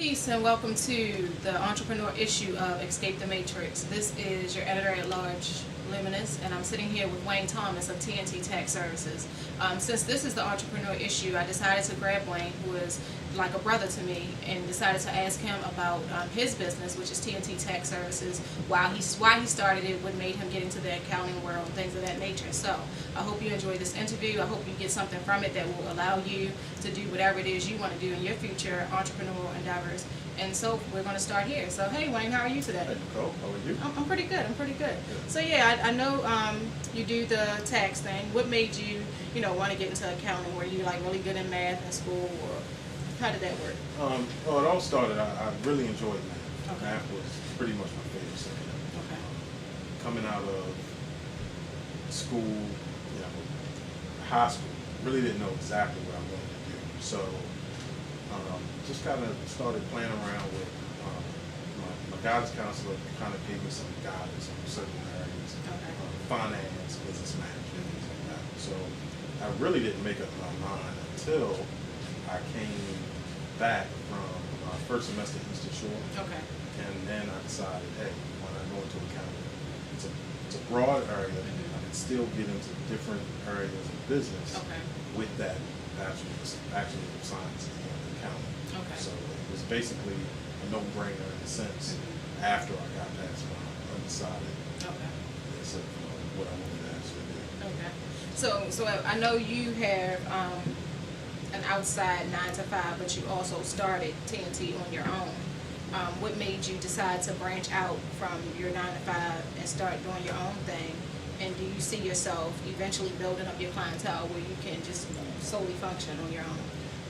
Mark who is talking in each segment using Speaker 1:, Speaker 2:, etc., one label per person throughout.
Speaker 1: Peace and welcome to the entrepreneur issue of eXcape the Matrix. This is your editor-at-large, Luminous, and I'm sitting here with Wayne Thomas of TNT Tax Services. Since this is the entrepreneur issue, I decided to grab Wayne, who is like a brother to me, and decided to ask him about his business, which is TNT Tax Services, why he started it, what made him get into the accounting world, and things of that nature. So I hope you enjoy this interview. I hope you get something from it that will allow you to do whatever it is you want to do in your future entrepreneurial endeavors. And so we're going to start here. So hey Wayne, how are you today?
Speaker 2: Hey Nicole, how are you?
Speaker 1: I'm pretty good. I'm pretty good. So yeah, I know you do the tax thing. What made you, want to get into accounting? Were you like really good in math in school, or how did that work?
Speaker 2: Well, it all started. I really enjoyed math.
Speaker 1: Okay.
Speaker 2: Math was pretty much my favorite subject.
Speaker 1: Okay.
Speaker 2: Coming out of school, high school, really didn't know exactly what I wanted to do. So just kind of started playing around with my guidance counselor. Kind of gave me some guidance on certain areas,
Speaker 1: Okay.
Speaker 2: Finance, business management, things like that. So I really didn't make up my mind until I came back from my first semester at Eastern Shore,
Speaker 1: Okay.
Speaker 2: and then I decided, hey, why not go into accounting? It's a broad area. I can still get into different areas of business
Speaker 1: Okay.
Speaker 2: with that bachelor of science in accounting.
Speaker 1: Okay.
Speaker 2: So it was basically a no-brainer in a sense after I got past my undecided
Speaker 1: Okay.
Speaker 2: of what I wanted to actually do.
Speaker 1: Okay. So I know you have an outside 9 to 5, but you also started TNT on your own. What made you decide to branch out from your 9 to 5 and start doing your own thing? And do you see yourself eventually building up your clientele where you can just solely function on your own?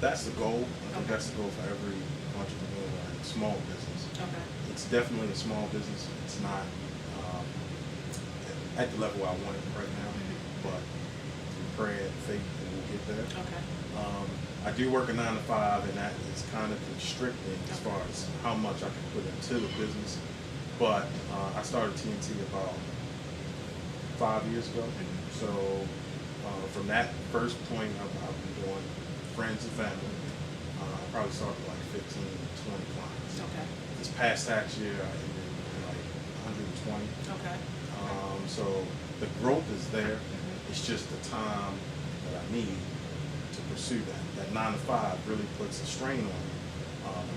Speaker 2: That's the goal. I think
Speaker 1: Okay.
Speaker 2: that's the goal for every entrepreneur and small business.
Speaker 1: Okay.
Speaker 2: It's definitely a small business. It's not at the level I want it right now, but through prayer and faith, we'll get there.
Speaker 1: Okay.
Speaker 2: I do work a 9 to 5, and that is kind of constricting as far as how much I can put into the business. But I started TNT about 5 years ago. So from that first point, I've been doing friends and family. I probably started with like 15 to 20 clients.
Speaker 1: Okay.
Speaker 2: This past tax year, I ended with like 120.
Speaker 1: Okay.
Speaker 2: So the growth is there. It's just the time that I need to pursue that. That 9 to 5 really puts a strain on me.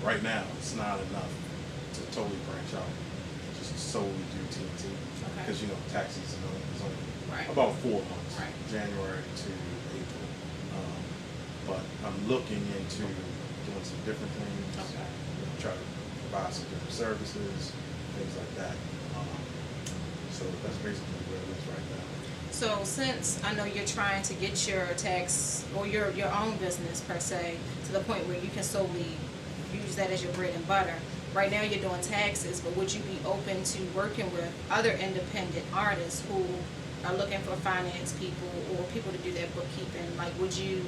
Speaker 2: Right now, it's not enough to totally branch out and just solely do TNT. Because tax season is only
Speaker 1: Right.
Speaker 2: about 4 months,
Speaker 1: Right.
Speaker 2: January to April. But I'm looking into doing some different things.
Speaker 1: Okay.
Speaker 2: Try to provide some different services, things like that. So that's basically where it is right now.
Speaker 1: So since I know you're trying to get your tax or your own business per se to the point where you can solely use that as your bread and butter, right now you're doing taxes, but would you be open to working with other independent artists who are looking for finance people or people to do their bookkeeping? Like would you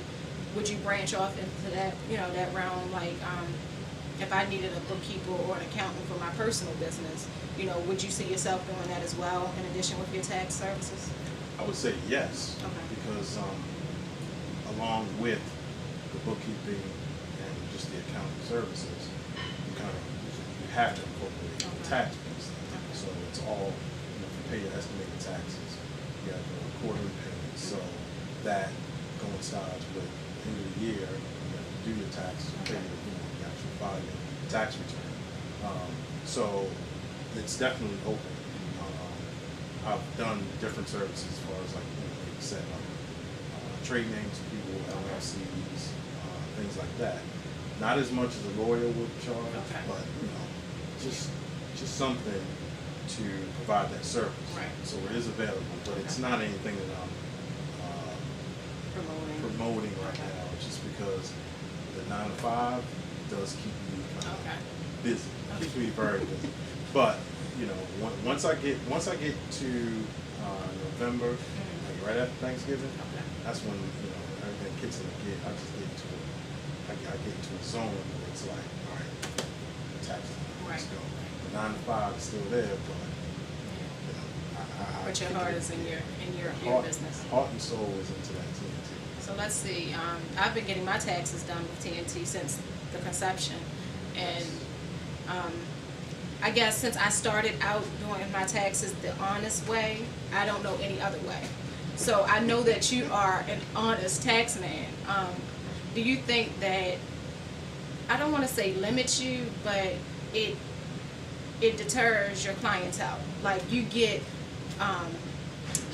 Speaker 1: branch off into that, that realm? Like if I needed a bookkeeper or an accountant for my personal business, would you see yourself doing that as well in addition with your tax services?
Speaker 2: I would say yes,
Speaker 1: Okay.
Speaker 2: because along with the bookkeeping and just the accounting services, you have to incorporate the tax piece. So it's all, if you pay your estimated taxes, you have the quarterly payments. So that coincides with the end of the year, you have to do your taxes, pay your, you actually file your tax return. So it's definitely open. I've done different services as far as like you said, trade names for people, LLCs, things like that. Not as much as a lawyer would charge, but just something to provide that service.
Speaker 1: Right.
Speaker 2: So it is available, but it's not anything that I'm promoting right now. Just because the 9 to 5 does keep me kind of busy. Keeps me very busy. But once I get to November, like right after Thanksgiving, that's when everything kicks in the gear. I just get into I get into a zone where it's like, all right, taxes, let's go. The 9 to 5 is still there, but
Speaker 1: but your heart is in your business.
Speaker 2: Heart and soul is into that TNT.
Speaker 1: So let's see. I've been getting my taxes done with TNT since the conception. And I guess since I started out doing my taxes the honest way, I don't know any other way. So I know that you are an honest tax man. Do you think that, I don't want to say limits you, but it deters your clientele? Like you get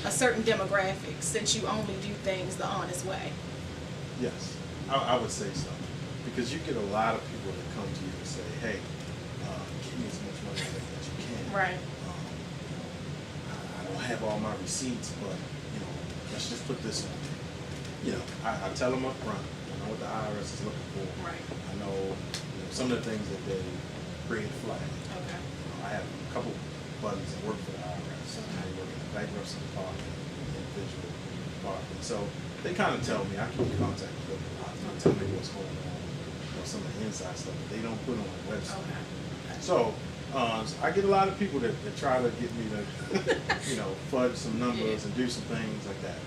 Speaker 1: a certain demographic since you only do things the honest way.
Speaker 2: Yes, I would say so. Because you get a lot of people that come to you and say, hey, give me as much money as you can.
Speaker 1: Right.
Speaker 2: I don't have all my receipts, but, let's just put this on there. I tell them up front, I know what the IRS is looking for.
Speaker 1: Right.
Speaker 2: I know, some of the things that they create flag.
Speaker 1: Okay.
Speaker 2: I have a couple buddies that work for the IRS. They work in the bankruptcy department, the individual department. So they kind of tell me, I keep in contact with them a lot. They tell me what's going on, some of the inside stuff that they don't put on the website.
Speaker 1: Okay.
Speaker 2: So I get a lot of people that try to get me to, fudge some numbers and do some things like that.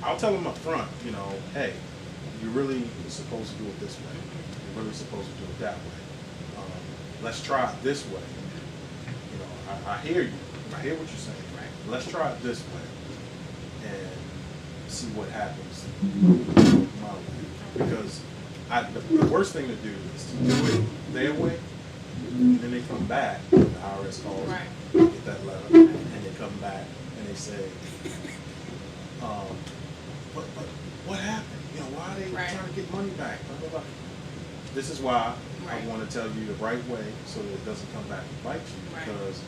Speaker 2: I'll tell them up front, hey, you're really supposed to do it this way. You're really supposed to do it that way. Let's try it this way. I hear you. I hear what you're saying.
Speaker 1: Right.
Speaker 2: Let's try it this way and see what happens my way. Because the worst thing to do is to do it their way, and then they come back, the IRS calls,
Speaker 1: Right.
Speaker 2: get that letter, and they come back and they say, but what happened? Why are they trying to get money back? Blah, blah, blah. This is why I want to tell you the right way so that it doesn't come back and bite you.
Speaker 1: Right.
Speaker 2: Because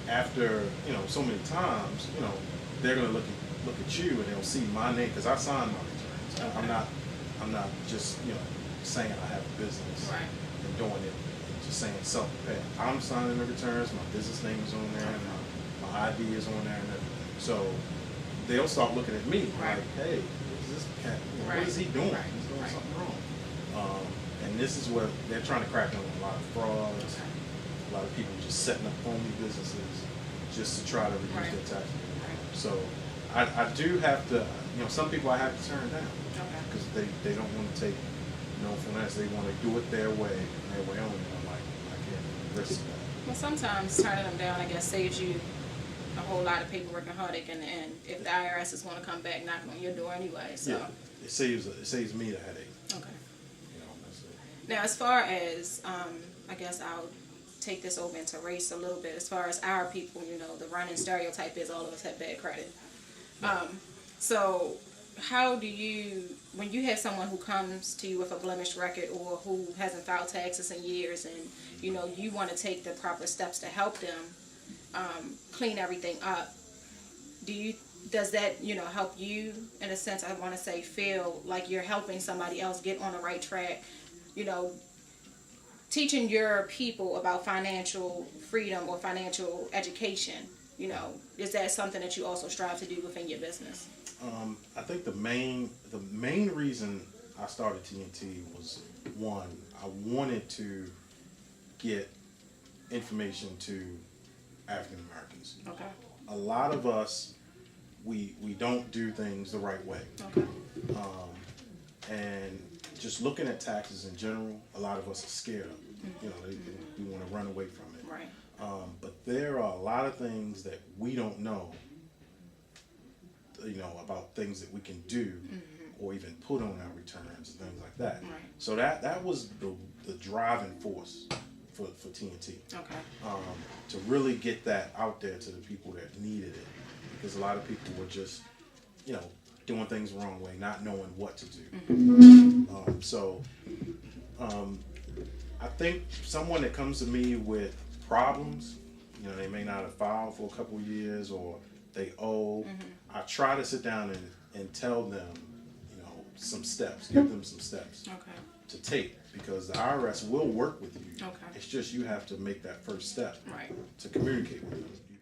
Speaker 2: after so many times, they're gonna look at you and they'll see my name because I signed my returns.
Speaker 1: Okay.
Speaker 2: I'm not just saying I have a business and doing it and just saying self-pay. I'm signing the returns. My business name is on there. My ID is on there and everything. So they'll start looking at me like, hey, what is this cat? What is he doing? He's doing something wrong. And this is where they're trying to crack down on a lot of frauds. A lot of people just setting up phony businesses just to try to reduce their tax bill. So I do have to, some people I have to turn down because they don't want to take finance. They want to do it their way and their way only. I'm like, I can't risk that.
Speaker 1: Well, sometimes turning them down, I guess, saves you a whole lot of paperwork and heartache in the end. If the IRS is going to come back knocking on your door anyway, so
Speaker 2: yeah, it saves me the headache.
Speaker 1: Okay.
Speaker 2: That's it.
Speaker 1: Now, as far as I guess I'll take this over into race a little bit. As far as our people, the running stereotype is all of us have bad credit. So how do you, when you have someone who comes to you with a blemished record or who hasn't filed taxes in years and you want to take the proper steps to help them clean everything up, does that help you in a sense, I want to say, feel like you're helping somebody else get on the right track, teaching your people about financial freedom or financial education, is that something that you also strive to do within your business?
Speaker 2: I think the main reason I started TNT was, one, I wanted to get information to African Americans.
Speaker 1: Okay.
Speaker 2: A lot of us, we don't do things the right way.
Speaker 1: Okay.
Speaker 2: And just looking at taxes in general, a lot of us are scared of it. We want to run away from it.
Speaker 1: Right.
Speaker 2: But there are a lot of things that we don't know, about things that we can do or even put on our returns and things like that.
Speaker 1: Right.
Speaker 2: So that was the driving force for TNT.
Speaker 1: Okay.
Speaker 2: To really get that out there to the people that needed it. Because a lot of people were just, doing things the wrong way, not knowing what to do. I think someone that comes to me with problems, they may not have filed for a couple of years or they owe. I try to sit down and tell them, some steps, give them some steps to take, because the IRS will work with you.
Speaker 1: Okay.
Speaker 2: It's just you have to make that first step
Speaker 1: Right.
Speaker 2: to communicate with them.